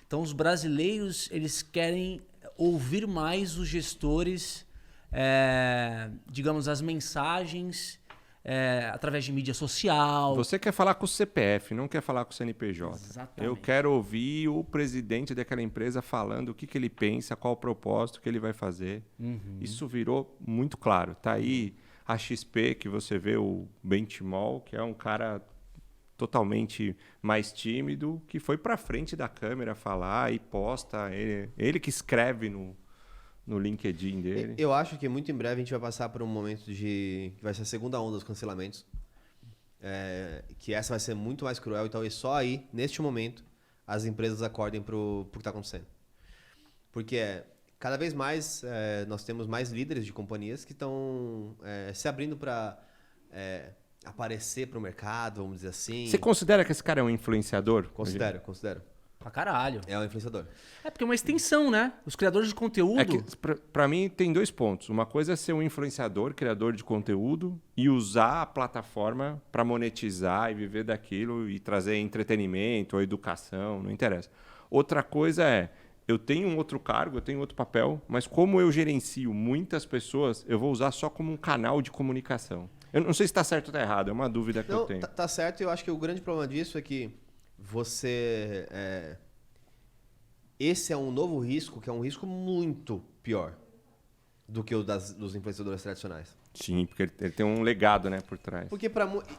Então, os brasileiros, eles querem ouvir mais os gestores, digamos, as mensagens através de mídia social. Você quer falar com o CPF, não quer falar com o CNPJ. Exatamente. Eu quero ouvir o presidente daquela empresa falando o que ele pensa, qual o propósito que ele vai fazer. Isso virou muito claro. Tá aí a XP, que você vê o Benchimol, que é um cara totalmente mais tímido, que foi para frente da câmera falar e posta. Ele que escreve no LinkedIn dele. Eu acho que muito em breve a gente vai passar por um momento que vai ser a segunda onda dos cancelamentos. Que essa vai ser muito mais cruel e talvez só aí, neste momento, as empresas acordem pro que está acontecendo. Porque cada vez mais nós temos mais líderes de companhias que estão se abrindo para aparecer para o mercado, vamos dizer assim. Você considera que esse cara é um influenciador? Considero. Pra caralho. É um influenciador. Porque é uma extensão, né? Os criadores de conteúdo... É que, pra mim, tem 2 pontos. Uma coisa é ser um influenciador, criador de conteúdo e usar a plataforma para monetizar e viver daquilo e trazer entretenimento ou educação, não interessa. Outra coisa é, eu tenho um outro cargo, eu tenho outro papel, mas como eu gerencio muitas pessoas, eu vou usar só como um canal de comunicação. Eu não sei se está certo ou está errado, é uma dúvida que eu tenho. Tá certo, e eu acho que o grande problema disso é que você... esse é um novo risco, que é um risco muito pior do que o dos influenciadores tradicionais. Sim, porque ele tem um legado, né, por trás. Porque,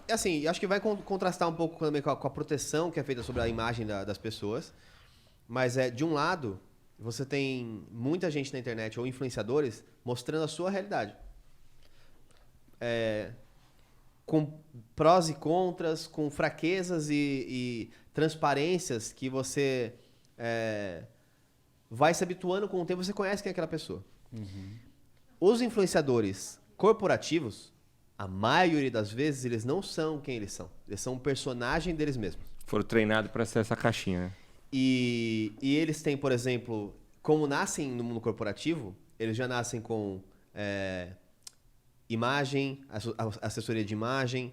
assim, acho que vai contrastar um pouco também com a proteção que é feita sobre a imagem das pessoas. Mas, de um lado, você tem muita gente na internet ou influenciadores mostrando a sua realidade. Com prós e contras, com fraquezas e transparências que você vai se habituando com o tempo, você conhece quem é aquela pessoa. Os influenciadores corporativos, a maioria das vezes, eles não são quem eles são. Eles são um personagem deles mesmos. Foram treinados para ser essa caixinha, né? E eles têm, por exemplo, como nascem no mundo corporativo, eles já nascem com imagem, assessoria de imagem,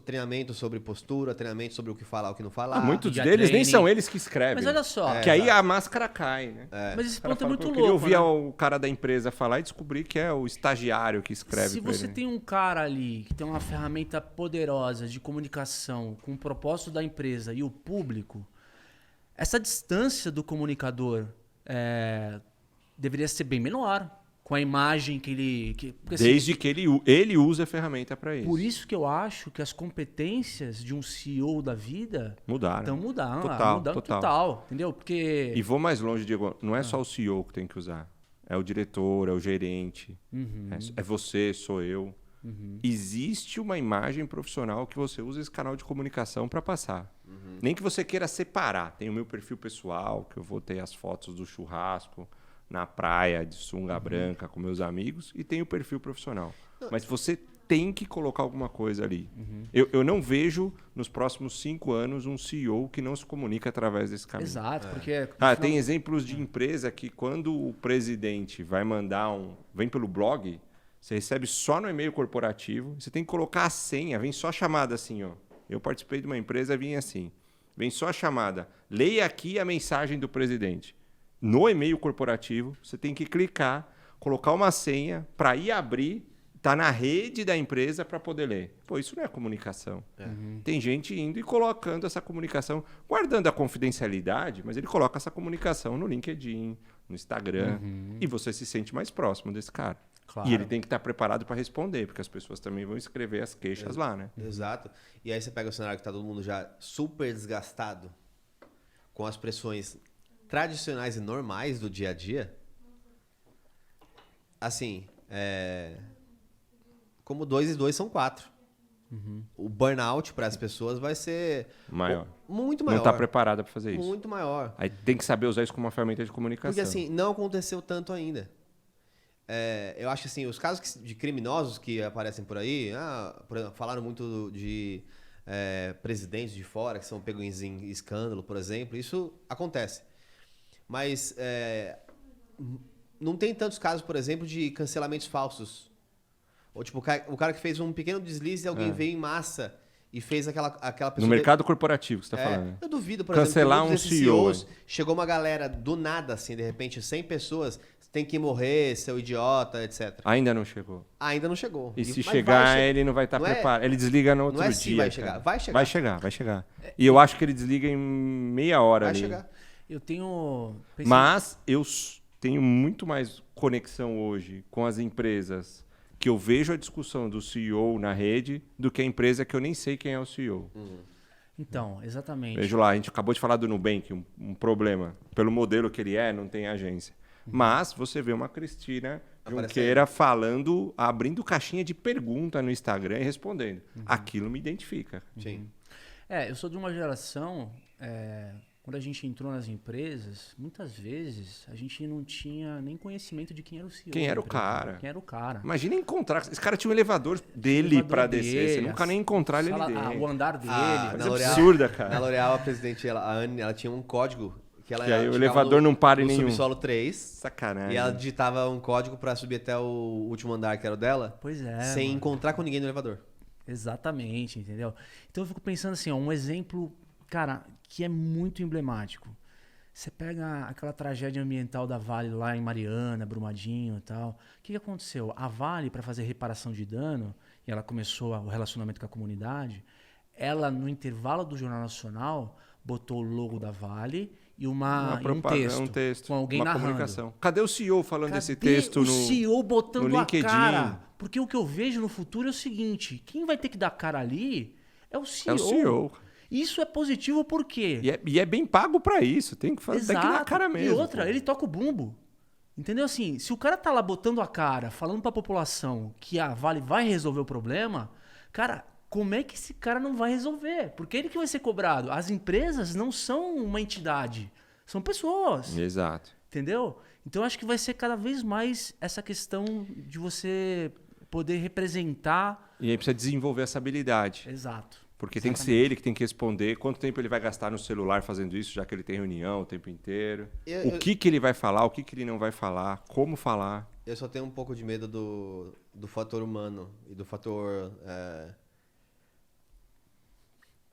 treinamento sobre postura, treinamento sobre o que falar, o que não falar. Muitos deles nem são eles que escrevem. Mas olha só. Que aí a máscara cai, né? Mas esse ponto é fala, muito eu louco. queria ouvir né? o cara da empresa falar e descobrir que é o estagiário que escreve. Se pra você ele. tem um cara ali que tem uma ferramenta poderosa de comunicação com o propósito da empresa e o público, essa distância do comunicador deveria ser bem menor. Com a imagem que ele... Desde que ele use a ferramenta para isso. Por isso que eu acho que as competências de um CEO da vida Mudaram. estão mudando. Total. Entendeu? Porque... E vou mais longe, Diego. Não é só o CEO que tem que usar. É o diretor, é o gerente. É você, sou eu. Existe uma imagem profissional que você usa esse canal de comunicação para passar. Nem que você queira separar. Tem o meu perfil pessoal, que eu vou ter as fotos do churrasco na praia de sunga branca com meus amigos, e tem o perfil profissional. Mas você tem que colocar alguma coisa ali. Eu não vejo nos próximos 5 anos um CEO que não se comunica através desse caminho. Exato, porque... Tem exemplos de empresa que quando o presidente vai mandar vem pelo blog, você recebe só no e-mail corporativo, você tem que colocar a senha, vem só a chamada assim, ó. Eu participei de uma empresa, vinha assim, vem só a chamada, leia aqui a mensagem do presidente. No e-mail corporativo, você tem que clicar, colocar uma senha para ir abrir, tá na rede da empresa para poder ler. Pô, isso não é comunicação. Tem gente indo e colocando essa comunicação, guardando a confidencialidade, mas ele coloca essa comunicação no LinkedIn, no Instagram, e você se sente mais próximo desse cara. Claro. E ele tem que estar preparado para responder, porque as pessoas também vão escrever as queixas lá, né? Exato. E aí você pega o cenário que tá todo mundo já super desgastado com as pressões tradicionais e normais do dia a dia. Assim, como 2 e 2 são 4. O burnout para as pessoas vai ser Maior. Muito maior. Não está preparada para fazer isso. Muito maior. Aí tem que saber usar isso como uma ferramenta de comunicação. Porque assim, não aconteceu tanto ainda. Eu acho que assim, os casos de criminosos que aparecem por aí, por exemplo, falaram muito de presidentes de fora que são pegos em escândalo, por exemplo. Isso acontece. Mas não tem tantos casos, por exemplo, de cancelamentos falsos. Ou tipo, o cara que fez um pequeno deslize e alguém veio em massa e fez aquela pessoa... No mercado corporativo que você tá falando. Eu duvido, por Cancelar exemplo, um desses CEO. CEOs, chegou uma galera do nada, assim, de repente, 100 pessoas, tem que morrer, seu idiota, etc. Ainda não chegou. Ainda não chegou. E se mas chegar, vai ele não vai estar Não é- preparado. Ele desliga no outro não é dia. se vai cara. chegar, vai chegar. Vai chegar, vai chegar. E eu acho que ele desliga em meia hora Vai ali. chegar. Eu tenho... Mas eu tenho muito mais conexão hoje com as empresas que eu vejo a discussão do CEO na rede do que a empresa que eu nem sei quem é o CEO. Então, exatamente. Vejo lá, a gente acabou de falar do Nubank, um problema. Pelo modelo que ele é, não tem agência. Mas você vê uma Cristina Junqueira falando, abrindo caixinha de pergunta no Instagram e respondendo. Aquilo me identifica. Sim. Eu sou de uma geração, quando a gente entrou nas empresas, muitas vezes a gente não tinha nem conhecimento de quem era o CEO. Quem era da o empresa, cara? Quem era o cara. Imagina encontrar. Esse cara tinha um elevador dele para descer. Você nunca nem encontrar ele ali dentro. O andar dele. Coisa na L'Oréal- absurda, cara. Na L'Oréal, a presidente, a Anne, ela tinha um código que ela Que aí o chegava elevador não para em no nenhum. subsolo 3 Sacanagem. e ela digitava um código pra subir até o último andar, que era o dela, Pois é. sem mano. encontrar com ninguém no elevador. Exatamente, entendeu? Então eu fico pensando assim, ó, um exemplo, cara, que é muito emblemático. Você pega aquela tragédia ambiental da Vale lá em Mariana, Brumadinho e tal. O que aconteceu? A Vale, para fazer reparação de dano, e ela começou o relacionamento com a comunidade, ela, no intervalo do Jornal Nacional, botou o logo da Vale e e um texto com alguém uma narrando. comunicação. Cadê o CEO falando desse Cadê texto o no CEO botando no a LinkedIn? cara? Porque o que eu vejo no futuro é o seguinte, quem vai ter que dar cara ali é o CEO. É o CEO. Isso é positivo por quê? E é bem pago pra isso. Tem que fazer, tem que dar a cara mesmo. E outra, pô. ele toca o bumbo. Entendeu? Assim, se o cara tá lá botando a cara, falando pra população que a Vale vai resolver o problema, cara, como é que esse cara não vai resolver? Porque ele que vai ser cobrado. As empresas não são uma entidade, são pessoas. Exato. Entendeu? Então eu acho que vai ser cada vez mais essa questão de você poder representar. E aí precisa desenvolver essa habilidade. Exato. Porque tem que ser ele que tem que responder quanto tempo ele vai gastar no celular fazendo isso, já que ele tem reunião o tempo inteiro. O que ele vai falar, o que ele não vai falar, como falar. Eu só tenho um pouco de medo do fator humano e do fator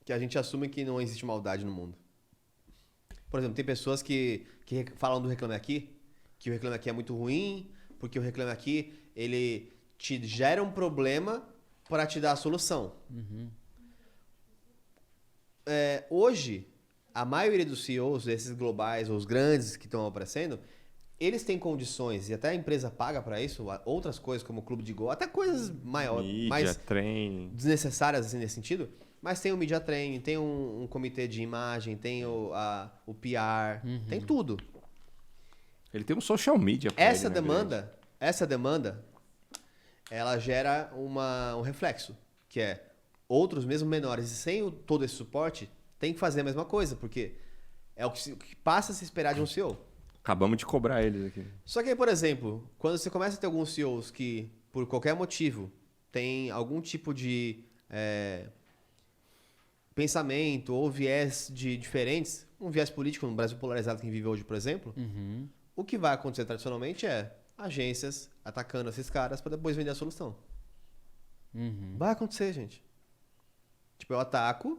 que a gente assume que não existe maldade no mundo. Por exemplo, tem pessoas que falam do Reclame Aqui, que o Reclame Aqui é muito ruim, porque o Reclame Aqui ele te gera um problema para te dar a solução. Hoje, a maioria dos CEOs, desses globais, os grandes que estão aparecendo, eles têm condições, e até a empresa paga para isso, outras coisas como clube de gol, até coisas maiores, Mídia, mais trem. desnecessárias assim, nesse sentido, mas tem o media training, tem um comitê de imagem, tem o PR, tem tudo. Ele tem um social media. pra Essa ele, né, grande. demanda, ela gera um reflexo, que é outros, mesmo menores, e sem todo esse suporte, tem que fazer a mesma coisa, porque é o que passa a se esperar de um CEO. Acabamos de cobrar eles aqui. Só que aí, por exemplo, quando você começa a ter alguns CEOs que, por qualquer motivo, tem algum tipo de pensamento ou viés diferentes, um viés político no Brasil polarizado que vive hoje, por exemplo, o que vai acontecer tradicionalmente é agências atacando esses caras para depois vender a solução. Vai acontecer, gente. Tipo, eu ataco,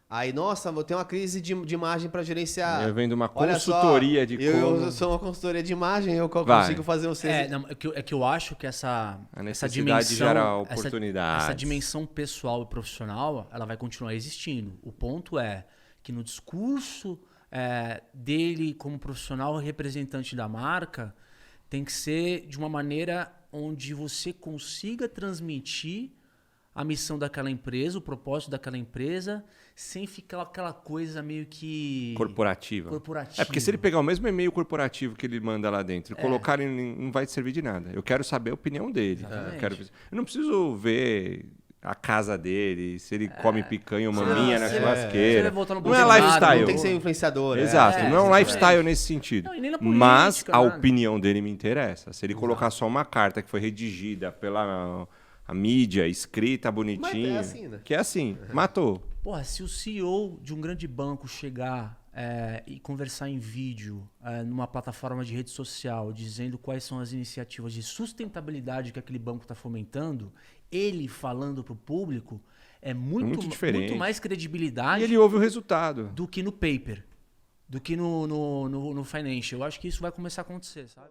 aí, nossa, eu tenho uma crise de imagem para gerenciar. Eu vendo uma Olha consultoria só, de eu sou uma consultoria de imagem, eu Vai. consigo fazer vocês... É que eu acho que essa necessidade dimensão, gera oportunidades. essa dimensão pessoal e profissional, ela vai continuar existindo. O ponto é que no discurso dele como profissional representante da marca, tem que ser de uma maneira onde você consiga transmitir a missão daquela empresa, o propósito daquela empresa, sem ficar aquela coisa meio que... corporativa. corporativa. É porque se ele pegar o mesmo e-mail corporativo que ele manda lá dentro e colocar, não vai servir de nada. Eu quero saber a opinião dele. Eu não preciso ver a casa dele, se ele come picanha ou maminha na Você churrasqueira. vai voltar no Não é Bolsonaro, lifestyle. Não tem que ser influenciador. Exato, não é um exatamente. lifestyle nesse sentido. Não, e nem na Mas política, a nada. opinião dele me interessa. Se ele colocar só uma carta que foi redigida pela a mídia, escrita bonitinho, Mas é assim, né? que é assim, matou. Porra, se o CEO de um grande banco chegar e conversar em vídeo numa plataforma de rede social, dizendo quais são as iniciativas de sustentabilidade que aquele banco está fomentando, ele falando para o público, é muito diferente. muito mais credibilidade E ele ouve o resultado. do que no paper, do que no financial. Eu acho que isso vai começar a acontecer, sabe?